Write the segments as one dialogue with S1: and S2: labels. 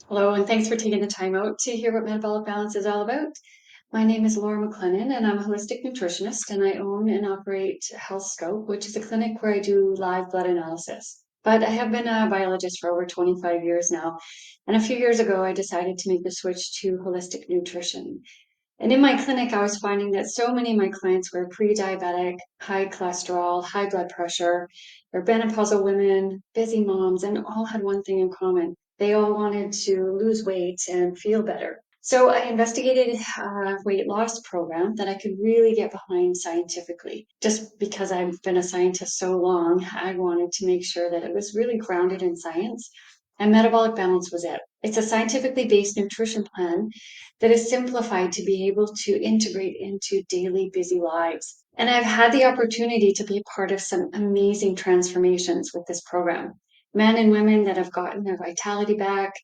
S1: Hello, and thanks for taking the time out to hear what Metabolic Balance is all about. My name is Laura McLennan, and I'm a holistic nutritionist, and I own and operate Health Scope, which is a clinic where I do live blood analysis. But I have been a biologist for over 25 years now, and a few years ago, I decided to make the switch to holistic nutrition. And in my clinic, I was finding that so many of my clients were pre-diabetic, high cholesterol, high blood pressure, they're menopausal women, busy moms, and all had one thing in common. They all wanted to lose weight and feel better. So I investigated a weight loss program that I could really get behind scientifically. Just because I've been a scientist so long, I wanted to make sure that it was really grounded in science. And Metabolic Balance was it. It's a scientifically based nutrition plan that is simplified to be able to integrate into daily busy lives. And I've had the opportunity to be a part of some amazing transformations with this program. Men and women that have gotten their vitality back,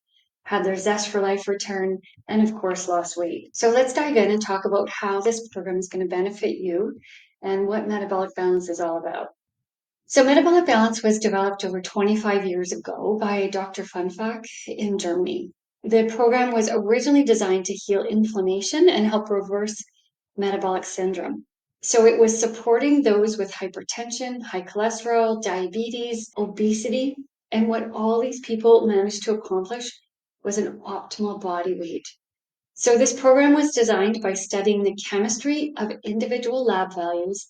S1: had their zest for life return, and of course, lost weight. So let's dive in and talk about how this program is going to benefit you and what Metabolic Balance is all about. So Metabolic Balance was developed over 25 years ago by Dr. Funfak in Germany. The program was originally designed to heal inflammation and help reverse metabolic syndrome. So it was supporting those with hypertension, high cholesterol, diabetes, obesity, and what all these people managed to accomplish was an optimal body weight. So this program was designed by studying the chemistry of individual lab values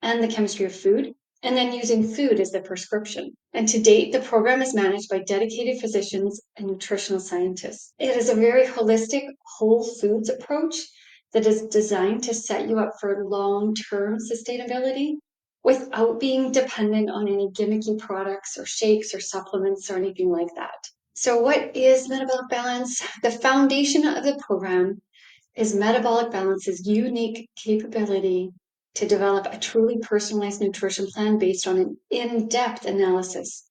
S1: and the chemistry of food, and then using food as the prescription. And to date, the program is managed by dedicated physicians and nutritional scientists. It is a very holistic, whole foods approach that is designed to set you up for long-term sustainability without being dependent on any gimmicky products or shakes or supplements or anything like that. So what is Metabolic Balance? The foundation of the program is Metabolic Balance's unique capability to develop a truly personalized nutrition plan based on an in-depth analysis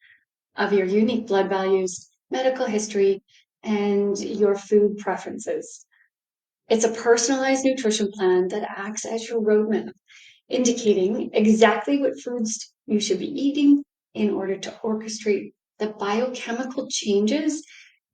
S1: of your unique blood values, medical history, and your food preferences. It's a personalized nutrition plan that acts as your roadmap, indicating exactly what foods you should be eating in order to orchestrate the biochemical changes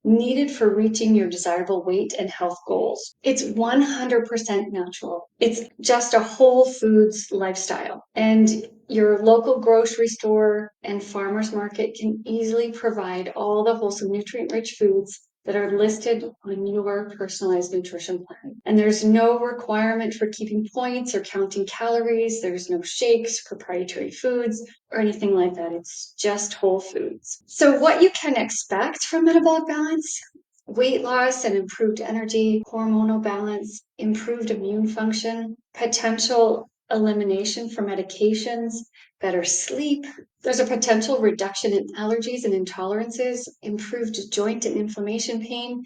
S1: needed for reaching your desirable weight and health goals. It's 100% natural. It's just a whole foods lifestyle. And your local grocery store and farmers market can easily provide all the wholesome nutrient rich foods that are listed on your personalized nutrition plan. And there's no requirement for keeping points or counting calories. There's no shakes, proprietary foods, or anything like that. It's just whole foods. So what you can expect from Metabolic Balance: weight loss and improved energy, hormonal balance, improved immune function, potential elimination from medications, better sleep. There's a potential reduction in allergies and intolerances, improved joint and inflammation pain.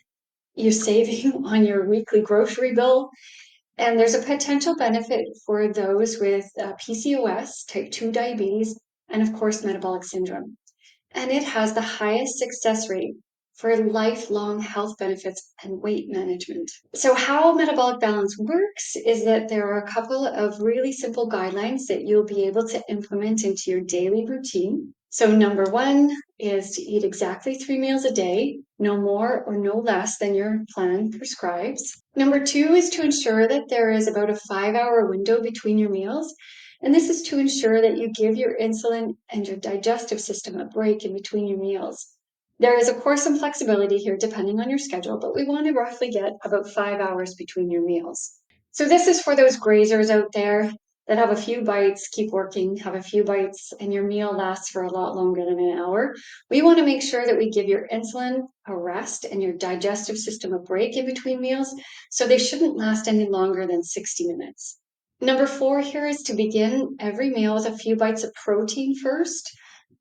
S1: You're saving on your weekly grocery bill. And there's a potential benefit for those with PCOS, type 2 diabetes, and of course, metabolic syndrome. And it has the highest success rate for lifelong health benefits and weight management. So how Metabolic Balance works is that there are a couple of really simple guidelines that you'll be able to implement into your daily routine. So number one is to eat exactly 3 meals a day, no more or no less than your plan prescribes. Number two is to ensure that there is about a 5-hour window between your meals. And this is to ensure that you give your insulin and your digestive system a break in between your meals. There is, of course, some flexibility here depending on your schedule, but we want to roughly get about 5 hours between your meals. So this is for those grazers out there that have a few bites, keep working, have a few bites, and your meal lasts for a lot longer than an hour. We want to make sure that we give your insulin a rest and your digestive system a break in between meals, so they shouldn't last any longer than 60 minutes. Number four here is to begin every meal with a few bites of protein first.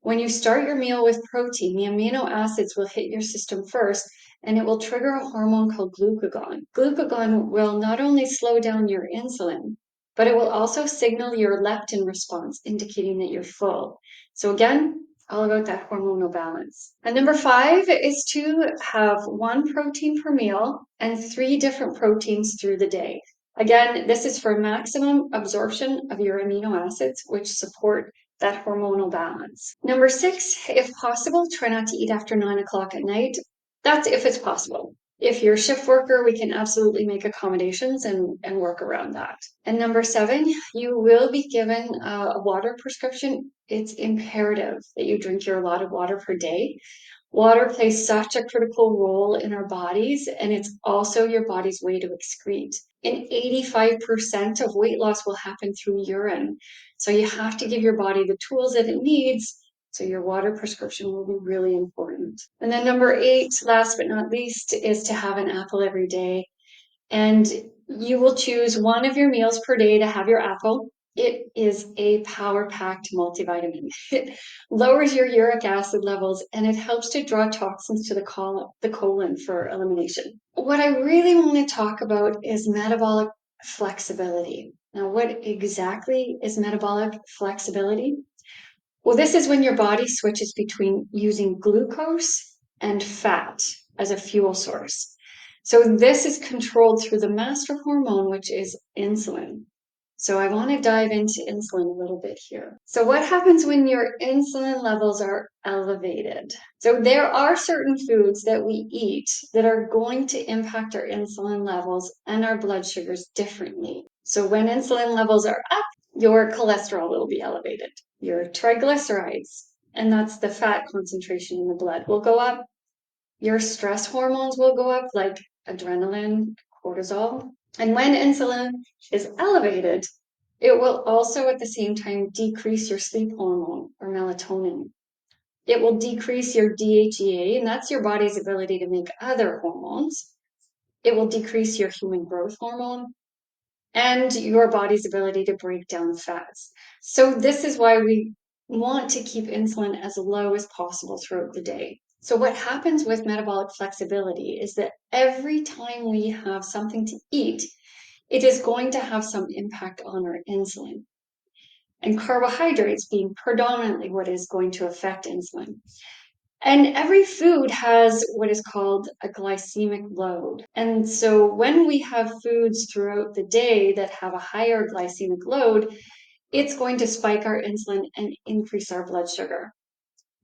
S1: When you start your meal with protein, the amino acids will hit your system first, and it will trigger a hormone called glucagon. Glucagon will not only slow down your insulin, but it will also signal your leptin response, indicating that you're full. So again, all about that hormonal balance. And number five is to have one protein per meal and 3 different proteins through the day. Again, this is for maximum absorption of your amino acids, which support that hormonal balance. Number six, if possible, try not to eat after 9 o'clock at night. That's if it's possible. If you're a shift worker, we can absolutely make accommodations and work around that. And number 7, you will be given a water prescription. It's imperative that you drink your allotted water per day. Water plays such a critical role in our bodies, and it's also your body's way to excrete. And 85% of weight loss will happen through urine. So you have to give your body the tools that it needs. So your water prescription will be really important. And then number 8, last but not least, is to have an apple every day. And you will choose one of your meals per day to have your apple. It is a power-packed multivitamin. It lowers your uric acid levels and it helps to draw toxins to the colon for elimination. What I really want to talk about is metabolic flexibility. Now, what exactly is metabolic flexibility? Well, this is when your body switches between using glucose and fat as a fuel source. So this is controlled through the master hormone, which is insulin. So I want to dive into insulin a little bit here. So what happens when your insulin levels are elevated? So there are certain foods that we eat that are going to impact our insulin levels and our blood sugars differently. So when insulin levels are up, your cholesterol will be elevated. Your triglycerides, and that's the fat concentration in the blood, will go up. Your stress hormones will go up, like adrenaline, cortisol. And when insulin is elevated, it will also at the same time decrease your sleep hormone or melatonin. It will decrease your DHEA, and that's your body's ability to make other hormones. It will decrease your human growth hormone and your body's ability to break down fats. So this is why we want to keep insulin as low as possible throughout the day. So what happens with metabolic flexibility is that every time we have something to eat, it is going to have some impact on our insulin. And carbohydrates being predominantly what is going to affect insulin. And every food has what is called a glycemic load. And so when we have foods throughout the day that have a higher glycemic load, it's going to spike our insulin and increase our blood sugar.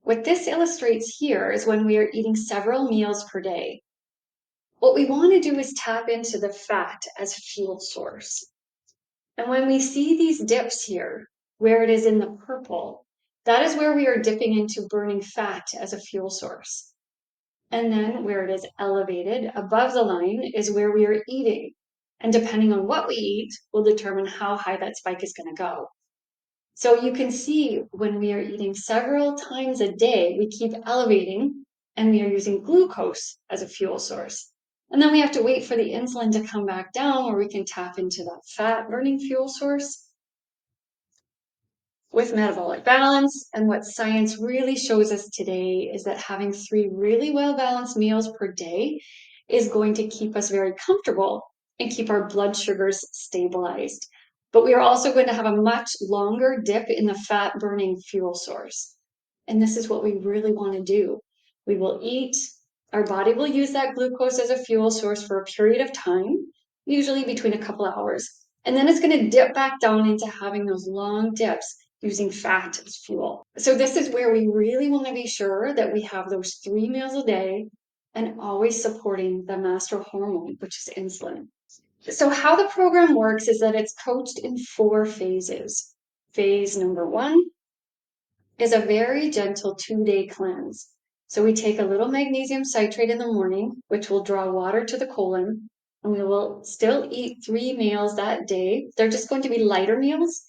S1: What this illustrates here is when we are eating several meals per day. What we want to do is tap into the fat as fuel source. And when we see these dips here, where it is in the purple, that is where we are dipping into burning fat as a fuel source. And then where it is elevated above the line is where we are eating. And depending on what we eat will determine how high that spike is going to go. So you can see when we are eating several times a day, we keep elevating and we are using glucose as a fuel source. And then we have to wait for the insulin to come back down where we can tap into that fat burning fuel source with metabolic balance. And what science really shows us today is that having 3 really well-balanced meals per day is going to keep us very comfortable and keep our blood sugars stabilized. But we are also going to have a much longer dip in the fat burning fuel source. And this is what we really want to do. We will eat, our body will use that glucose as a fuel source for a period of time, usually between a couple of hours. And then it's going to dip back down into having those long dips using fat as fuel. So this is where we really want to be sure that we have those 3 meals a day and always supporting the master hormone, which is insulin. So how the program works is that it's coached in 4 phases. Phase number 1 is a very gentle 2-day cleanse. So we take a little magnesium citrate in the morning, which will draw water to the colon, and we will still eat 3 meals that day. They're just going to be lighter meals.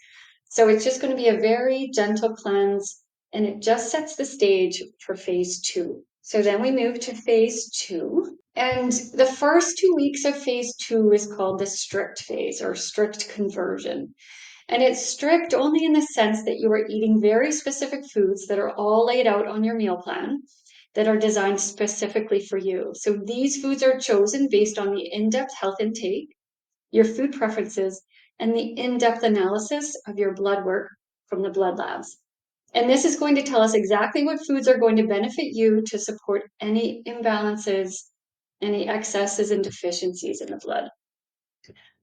S1: So it's just going to be a very gentle cleanse, and it just sets the stage for phase 2. So then we move to phase 2. And the first 2 weeks of phase 2 is called the strict phase or strict conversion. And it's strict only in the sense that you are eating very specific foods that are all laid out on your meal plan that are designed specifically for you. So these foods are chosen based on the in-depth health intake, your food preferences, and the in-depth analysis of your blood work from the blood labs. And this is going to tell us exactly what foods are going to benefit you to support any imbalances, any excesses and deficiencies in the blood.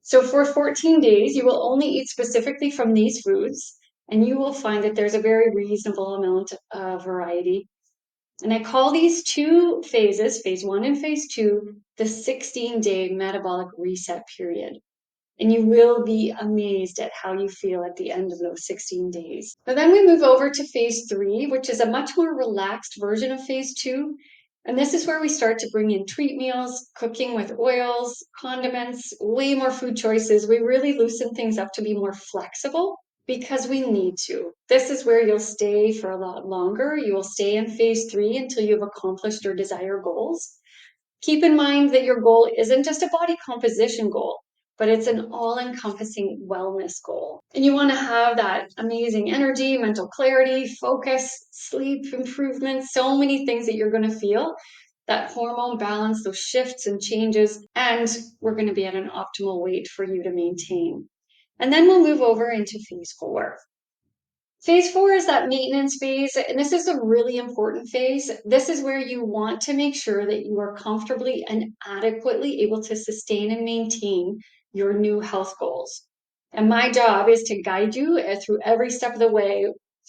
S1: So for 14 days, you will only eat specifically from these foods, and you will find that there's a very reasonable amount of variety. And I call these two phases, phase 1 and phase 2, the 16-day metabolic reset period. And you will be amazed at how you feel at the end of those 16 days. But then we move over to phase 3, which is a much more relaxed version of phase 2. And this is where we start to bring in treat meals, cooking with oils, condiments, way more food choices. We really loosen things up to be more flexible because we need to. This is where you'll stay for a lot longer. You will stay in phase 3 until you've accomplished your desired goals. Keep in mind that your goal isn't just a body composition goal, but it's an all-encompassing wellness goal. And you want to have that amazing energy, mental clarity, focus, sleep improvement, so many things that you're going to feel, that hormone balance, those shifts and changes, and we're going to be at an optimal weight for you to maintain. And then we'll move over into phase 4. Phase 4 is that maintenance phase, and this is a really important phase. This is where you want to make sure that you are comfortably and adequately able to sustain and maintain your new health goals. And my job is to guide you through every step of the way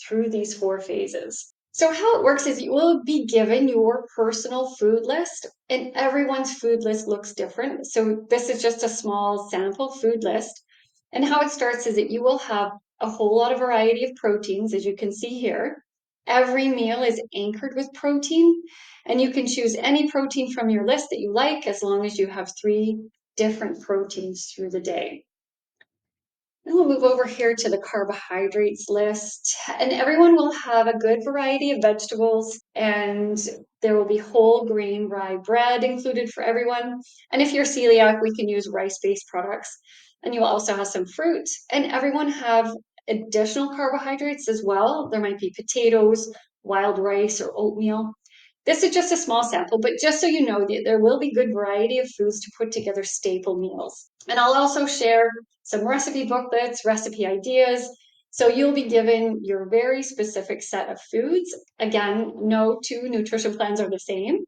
S1: through these 4 phases. So how it works is you will be given your personal food list, and everyone's food list looks different. So this is just a small sample food list. And how it starts is that you will have a whole lot of variety of proteins, as you can see here. Every meal is anchored with protein, and you can choose any protein from your list that you like as long as you have 3 different proteins through the day. Then we'll move over here to the carbohydrates list, and everyone will have a good variety of vegetables, and there will be whole grain rye bread included for everyone. And if you're celiac, we can use rice-based products. And you'll also have some fruit, and everyone have additional carbohydrates as well. There might be potatoes, wild rice, or oatmeal. This is just a small sample, but just so you know, there will be good variety of foods to put together staple meals. And I'll also share some recipe booklets, recipe ideas. So you'll be given your very specific set of foods. Again, no 2 nutrition plans are the same.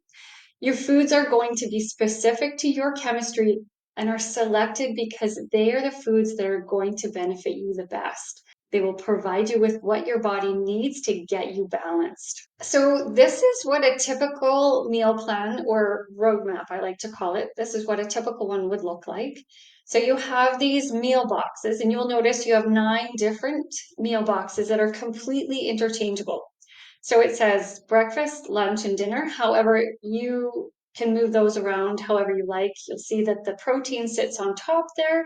S1: Your foods are going to be specific to your chemistry and are selected because they are the foods that are going to benefit you the best. They will provide you with what your body needs to get you balanced. So this is what a typical meal plan, or roadmap, I like to call it. This is what a typical one would look like. So you have these meal boxes, and you'll notice you have 9 different meal boxes that are completely interchangeable. So it says breakfast, lunch, and dinner. However, you can move those around however you like. You'll see that the protein sits on top there,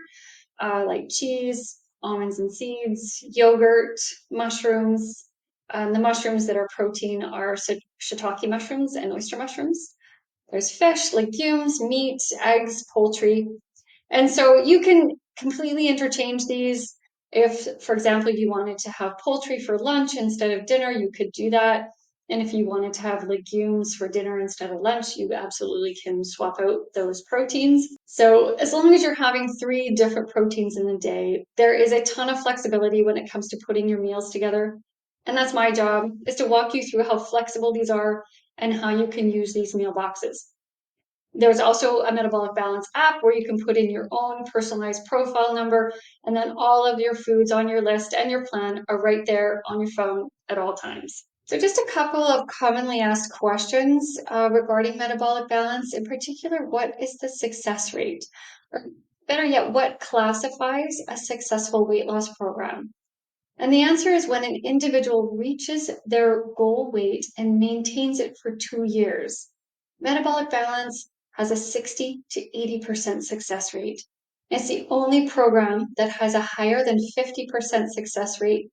S1: like cheese, almonds and seeds, yogurt, mushrooms. The mushrooms that are protein are shiitake mushrooms and oyster mushrooms. There's fish, legumes, meat, eggs, poultry. And so you can completely interchange these. If, for example, you wanted to have poultry for lunch instead of dinner, you could do that. And if you wanted to have legumes for dinner instead of lunch, you absolutely can swap out those proteins. So as long as you're having 3 different proteins in the day, there is a ton of flexibility when it comes to putting your meals together. And that's my job, is to walk you through how flexible these are and how you can use these meal boxes. There's also a Metabolic Balance app where you can put in your own personalized profile number, and then all of your foods on your list and your plan are right there on your phone at all times. So just a couple of commonly asked questions regarding metabolic balance. In particular, what is the success rate? Or better yet, what classifies a successful weight loss program? And the answer is when an individual reaches their goal weight and maintains it for 2 years. Metabolic Balance has a 60 to 80% success rate. It's the only program that has a higher than 50% success rate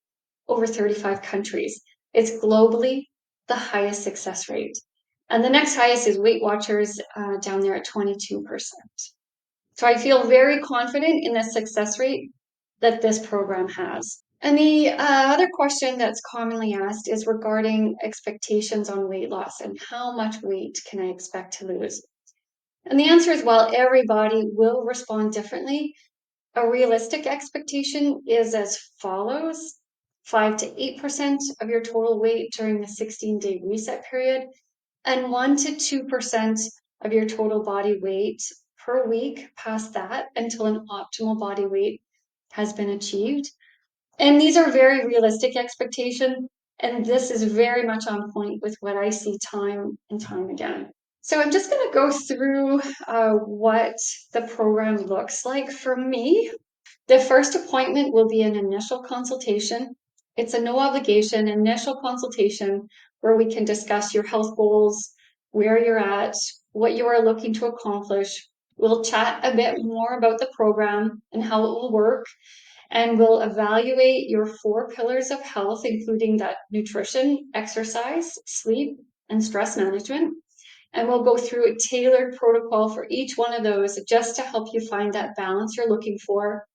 S1: over 35 countries. It's globally the highest success rate. And the next highest is Weight Watchers down there at 22%. So I feel very confident in the success rate that this program has. And the other question that's commonly asked is regarding expectations on weight loss and how much weight can I expect to lose? And the answer is, while everybody will respond differently, a realistic expectation is as follows: 5 to 8% of your total weight during the 16-day reset period, and 1 to 2% of your total body weight per week past that until an optimal body weight has been achieved. And these are very realistic expectations. And this is very much on point with what I see time and time again. So I'm just going to go through what the program looks like for me. The first appointment will be an initial consultation. It's a no obligation initial consultation where we can discuss your health goals, where you're at, what you are looking to accomplish. We'll chat a bit more about the program and how it will work, and we'll evaluate your 4 pillars of health, including that nutrition, exercise, sleep, and stress management. And we'll go through a tailored protocol for each one of those just to help you find that balance you're looking for.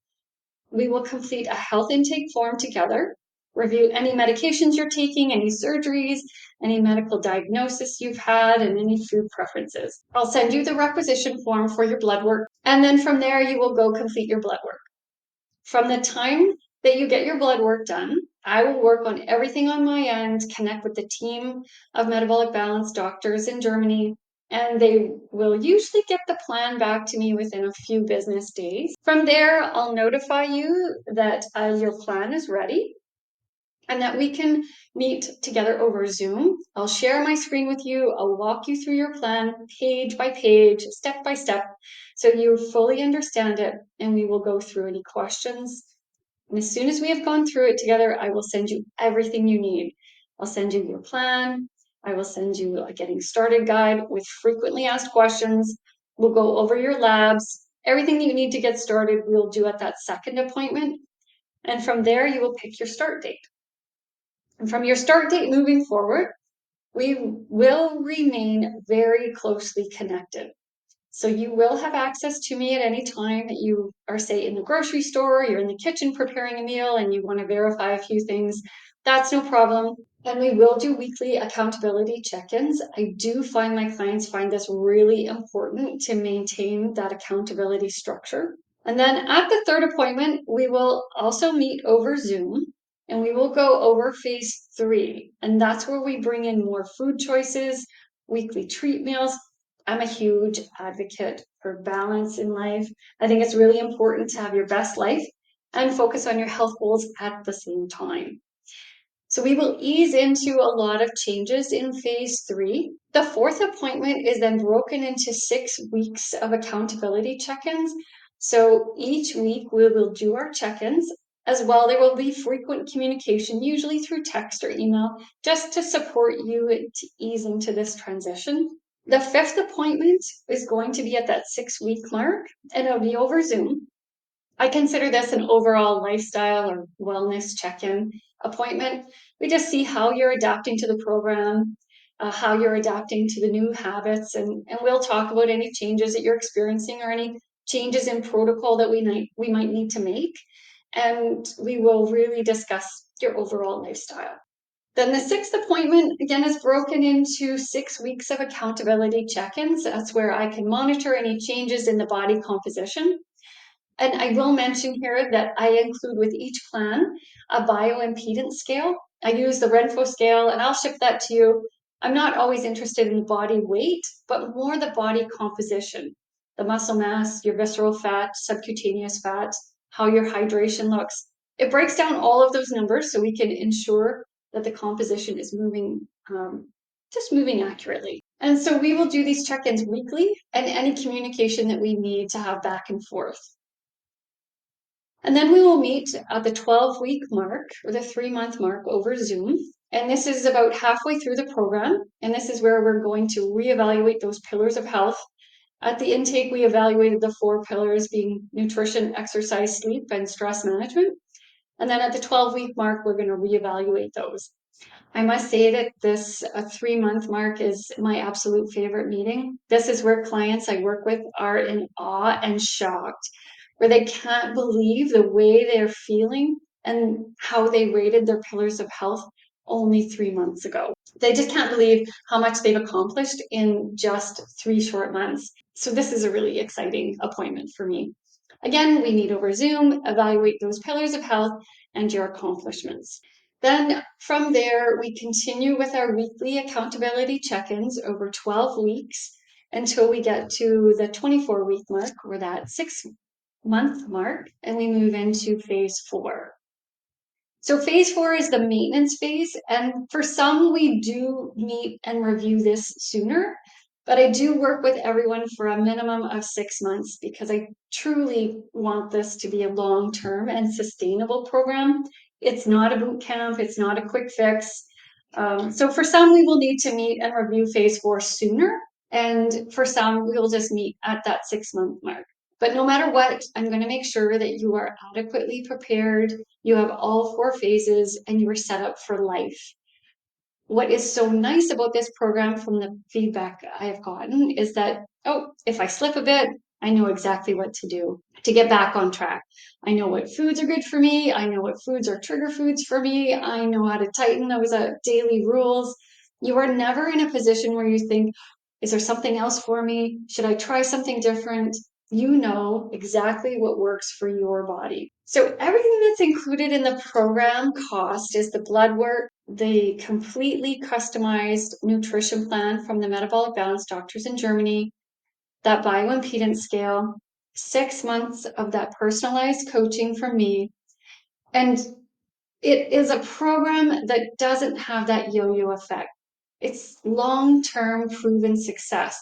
S1: We will complete a health intake form together, review any medications you're taking, any surgeries, any medical diagnosis you've had, and any food preferences. I'll send you the requisition form for your blood work, and then from there you will go complete your blood work. From the time that you get your blood work done, I will work on everything on my end, connect with the team of Metabolic Balance doctors in Germany, and they will usually get the plan back to me within a few business days. From there, I'll notify you that your plan is ready and that we can meet together over Zoom. I'll share my screen with you. I'll walk you through your plan page by page, step by step, so you fully understand it, and we will go through any questions. And as soon as we have gone through it together, I will send you everything you need. I'll send you your plan. I will send you a getting started guide with frequently asked questions. We'll go over your labs. Everything that you need to get started, we'll do at that second appointment. And from there, you will pick your start date. And from your start date moving forward, we will remain very closely connected. So you will have access to me at any time that you are, say, in the grocery store, you're in the kitchen preparing a meal, and you want to verify a few things. That's no problem. And we will do weekly accountability check-ins. I do find my clients find this really important to maintain that accountability structure. And then at the third appointment, we will also meet over Zoom, and we will go over phase 3. And that's where we bring in more food choices, weekly treat meals. I'm a huge advocate for balance in life. I think it's really important to have your best life and focus on your health goals at the same time. So we will ease into a lot of changes in phase 3. The fourth appointment is then broken into 6 weeks of accountability check-ins. So each week we will do our check-ins. As well, there will be frequent communication, usually through text or email, just to support you to ease into this transition. The 5th appointment is going to be at that 6-week mark, and it'll be over Zoom. I consider this an overall lifestyle or wellness check-in appointment. We just see how you're adapting to the program, how you're adapting to the new habits, and we'll talk about any changes that you're experiencing or any changes in protocol that we might need to make. And we will really discuss your overall lifestyle. Then the 6th appointment, again, is broken into 6 weeks of accountability check-ins. That's where I can monitor any changes in the body composition. And I will mention here that I include with each plan a bioimpedance scale. I use the Renfo scale, and I'll ship that to you. I'm not always interested in the body weight, but more the body composition, the muscle mass, your visceral fat, subcutaneous fat, how your hydration looks. It breaks down all of those numbers so we can ensure that the composition is moving, just moving accurately. And so we will do these check-ins weekly and any communication that we need to have back and forth. And then we will meet at the 12-week mark or the 3-month mark over Zoom. And this is about halfway through the program. And this is where we're going to reevaluate those pillars of health. At the intake, we evaluated the 4 pillars being nutrition, exercise, sleep, and stress management. And then at the 12-week mark, we're going to reevaluate those. I must say that this 3-month mark is my absolute favorite meeting. This is where clients I work with are in awe and shocked, where they can't believe the way they're feeling and how they rated their pillars of health only 3 months ago. They just can't believe how much they've accomplished in just 3 short months. So this is a really exciting appointment for me. Again, we meet over Zoom, evaluate those pillars of health and your accomplishments. Then from there, we continue with our weekly accountability check-ins over 12 weeks until we get to the 24-week mark or that 6-month mark, and we move into phase 4. So phase 4 is the maintenance phase. And for some, we do meet and review this sooner. But I do work with everyone for a minimum of 6 months because I truly want this to be a long-term and sustainable program. It's not a boot camp. It's not a quick fix. So for some, we will need to meet and review phase 4 sooner. And for some, we will just meet at that 6-month mark. But no matter what, I'm going to make sure that you are adequately prepared, you have all 4 phases, and you are set up for life. What is so nice about this program from the feedback I have gotten is that, oh, if I slip a bit, I know exactly what to do to get back on track. I know what foods are good for me. I know what foods are trigger foods for me. I know how to tighten those daily rules. You are never in a position where you think, is there something else for me? Should I try something different? You know exactly what works for your body. So everything that's included in the program cost is the blood work, the completely customized nutrition plan from the Metabolic Balance doctors in Germany, that bioimpedance scale, 6 months of that personalized coaching from me. And it is a program that doesn't have that yo-yo effect. It's long-term proven success.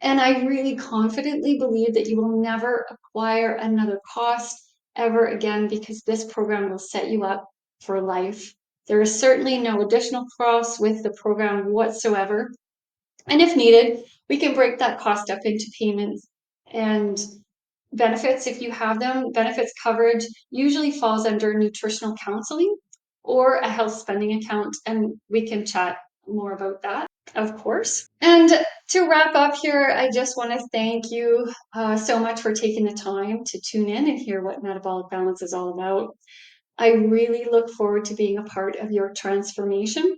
S1: And I really confidently believe that you will never acquire another cost ever again because this program will set you up for life. There is certainly no additional costs with the program whatsoever. And if needed, we can break that cost up into payments and benefits if you have them. Benefits coverage usually falls under nutritional counseling or a health spending account, and we can chat more about that, of course. And to wrap up here, I just want to thank you so much for taking the time to tune in and hear what Metabolic Balance is all about. I really look forward to being a part of your transformation.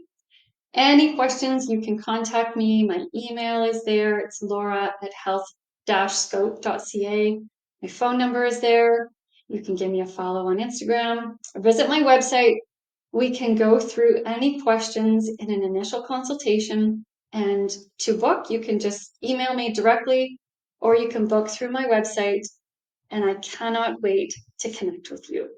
S1: Any questions, you can contact me. My email is there. It's laura@health-scope.ca. My phone number is there. You can give me a follow on Instagram or visit my website. We can go through any questions in an initial consultation. And to book, you can just email me directly or you can book through my website. And I cannot wait to connect with you.